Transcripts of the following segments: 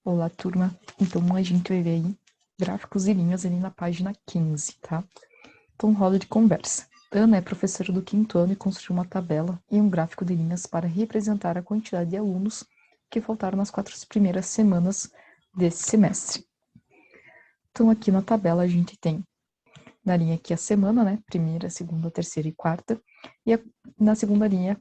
Olá, turma. Então, a gente vai ver aí gráficos e linhas ali na página 15, tá? Então, roda de conversa. Ana é professora do 5º ano e construiu uma tabela e um gráfico de linhas para representar a quantidade de alunos que faltaram nas 4 primeiras semanas desse semestre. Então, aqui na tabela a gente tem na linha aqui a semana, né? Primeira, segunda, terceira e quarta. E na segunda linha,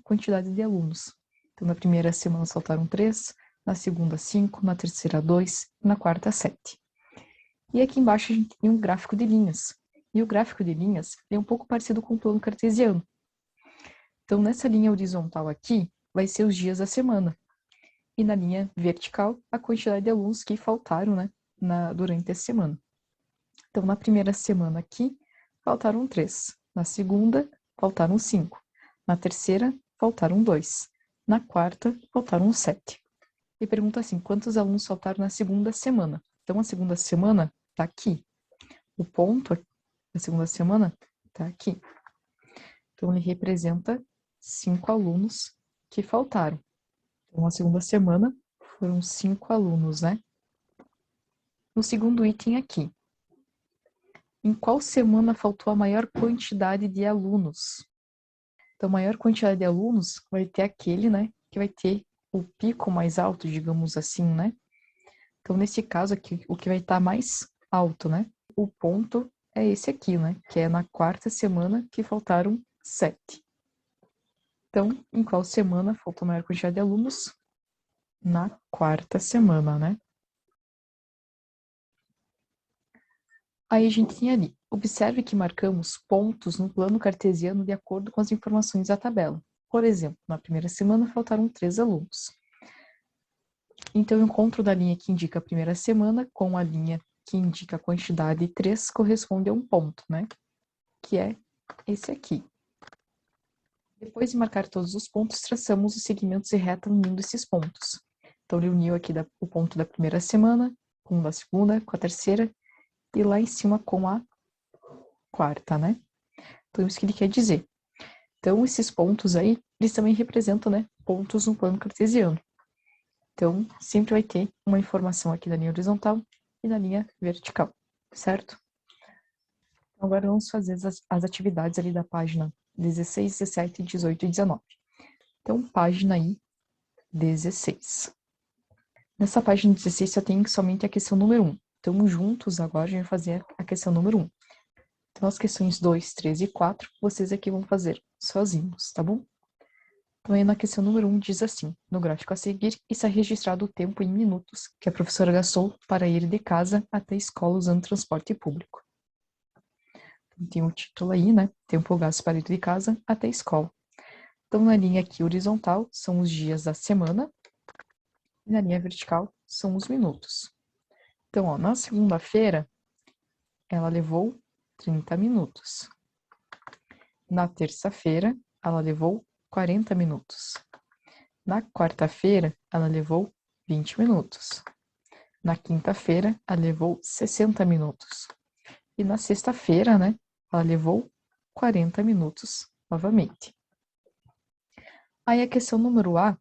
quantidade de alunos. Então, na primeira semana faltaram 3, na segunda 5, na terceira 2, na quarta 7. E aqui embaixo a gente tem um gráfico de linhas. E o gráfico de linhas é um pouco parecido com o plano cartesiano. Então, nessa linha horizontal aqui, vai ser os dias da semana. E na linha vertical, a quantidade de alunos que faltaram, né, durante a semana. Então, na primeira semana aqui, faltaram 3. Na segunda, faltaram 5. Na terceira, faltaram 2. Na quarta, faltaram 7. E pergunta assim, quantos alunos faltaram na segunda semana? Então, a segunda semana está aqui. O ponto da segunda semana está aqui. Então, ele representa 5 alunos que faltaram. Então, a segunda semana foram 5 alunos, né? No segundo item aqui, em qual semana faltou a maior quantidade de alunos? Então, a maior quantidade de alunos vai ter aquele, né, que vai ter o pico mais alto, digamos assim, né? Então, nesse caso aqui, o que vai estar mais alto, né? O ponto é esse aqui, né? Que é na quarta semana que faltaram 7. Então, em qual semana faltou a maior quantidade de alunos? Na quarta semana, né? Aí a gente tem ali, observe que marcamos pontos no plano cartesiano de acordo com as informações da tabela. Por exemplo, na primeira semana faltaram 3 alunos. Então, o encontro da linha que indica a primeira semana com a linha que indica a quantidade 3 corresponde a um ponto, né? Que é esse aqui. Depois de marcar todos os pontos, traçamos os segmentos de reta unindo esses pontos. Então, ele uniu aqui o ponto da primeira semana, com o da segunda, com a terceira, e lá em cima com a quarta, né? Então, isso que ele quer dizer. Então, esses pontos aí, eles também representam, né, pontos no plano cartesiano. Então, sempre vai ter uma informação aqui na linha horizontal e na linha vertical, certo? Então, agora vamos fazer as atividades ali da página 16, 17, 18 e 19. Então, página aí 16. Nessa página 16 só tem somente a questão número 1. Então, juntos agora a gente vai fazer a questão número 1. Então, as questões 2, 3 e 4, vocês aqui vão fazer sozinhos, tá bom? Então, aí na questão número 1 diz assim, no gráfico a seguir, está registrado o tempo em minutos que a professora gastou para ir de casa até a escola usando transporte público. Então, tem o título aí, né? Tempo gasto para ir de casa até a escola. Então, na linha aqui horizontal, são os dias da semana, e na linha vertical, são os minutos. Então, ó, na segunda-feira, ela levou 30 minutos. Na terça-feira, ela levou 40 minutos. Na quarta-feira, ela levou 20 minutos. Na quinta-feira, ela levou 60 minutos. E na sexta-feira, né, ela levou 40 minutos novamente. Aí a questão número A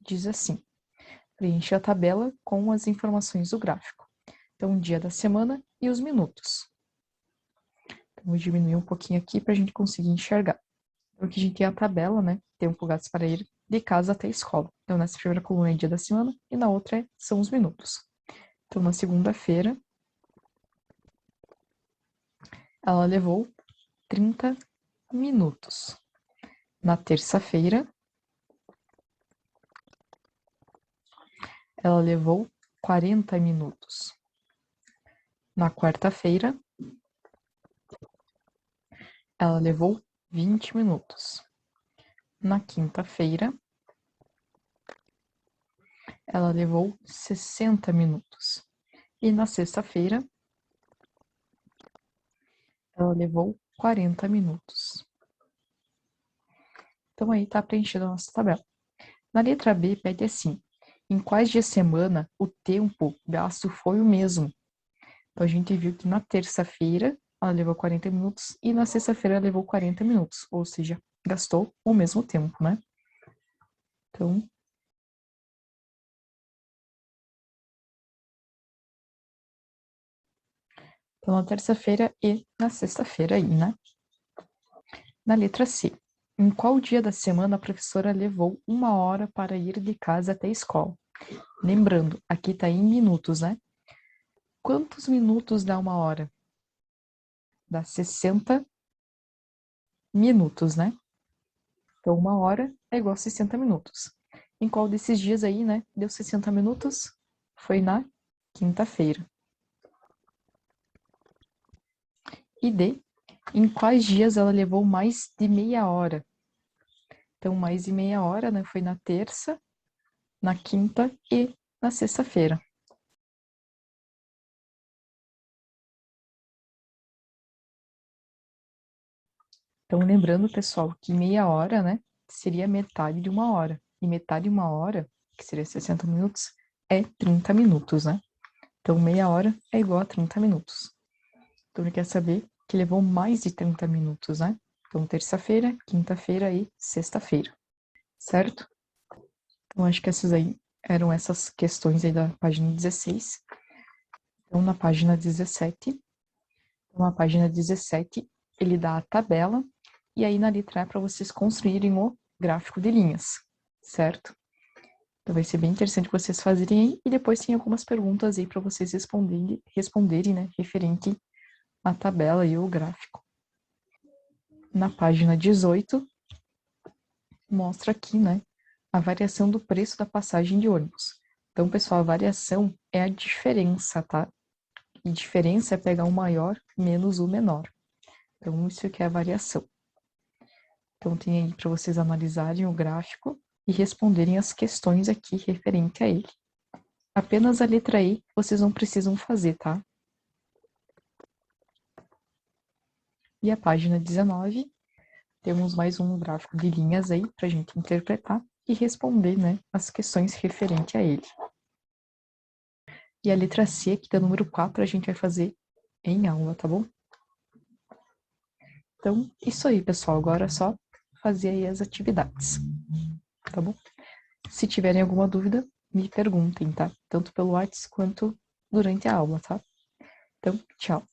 diz assim, preencha a tabela com as informações do gráfico. Então, o dia da semana e os minutos. Então, vou diminuir um pouquinho aqui para a gente conseguir enxergar. Então, aqui a gente tem a tabela, né? Tempo gasto para ir de casa até a escola. Então, nessa primeira coluna é dia da semana e na outra são os minutos. Então, na segunda-feira, ela levou 30 minutos. Na terça-feira, ela levou 40 minutos. Na quarta-feira, ela levou 20 minutos. Na quinta-feira, ela levou 60 minutos. E na sexta-feira, ela levou 40 minutos. Então, aí está preenchida a nossa tabela. Na letra B, pede assim, em quais dias de semana o tempo gasto foi o mesmo? Então, a gente viu que na terça-feira ela levou 40 minutos e na sexta-feira ela levou 40 minutos, ou seja, gastou o mesmo tempo, né? Então, Então, na terça-feira e na sexta-feira aí, né? Na letra C. Em qual dia da semana a professora levou 1 hora para ir de casa até a escola? Lembrando, aqui está em minutos, né? Quantos minutos dá 1 hora? Dá 60 minutos, né? Então, 1 hora é igual a 60 minutos. Em qual desses dias aí, né? Deu 60 minutos? Foi na quinta-feira. E D. Em quais dias ela levou mais de meia hora? Então, mais de meia hora, né? Foi na terça, na quinta e na sexta-feira. Então, lembrando, pessoal, que meia hora, né, seria metade de 1 hora. E metade de 1 hora, que seria 60 minutos, é 30 minutos, né? Então, meia hora é igual a 30 minutos. Então, ele quer saber que levou mais de 30 minutos, né? Então, terça-feira, quinta-feira e sexta-feira, certo? Então, acho que essas aí eram essas questões aí da página 16. Então, na página 17, ele dá a tabela, e aí na letra A para vocês construírem o gráfico de linhas, certo? Então vai ser bem interessante vocês fazerem aí, e depois tem algumas perguntas aí para vocês responderem, né, referente à tabela e o gráfico. Na página 18, mostra aqui, né, a variação do preço da passagem de ônibus. Então, pessoal, a variação é a diferença, tá? E diferença é pegar o maior menos o menor. Então, isso aqui é a variação. Então, tem aí para vocês analisarem o gráfico e responderem as questões aqui referente a ele. Apenas a letra E vocês não precisam fazer, tá? E a página 19, temos mais um gráfico de linhas aí para a gente interpretar e responder, né, as questões referente a ele. E a letra C, aqui da número 4, a gente vai fazer em aula, tá bom? Então, isso aí, pessoal. Agora é só fazer aí as atividades, tá bom? Se tiverem alguma dúvida, me perguntem, tá? Tanto pelo WhatsApp quanto durante a aula, tá? Então, tchau.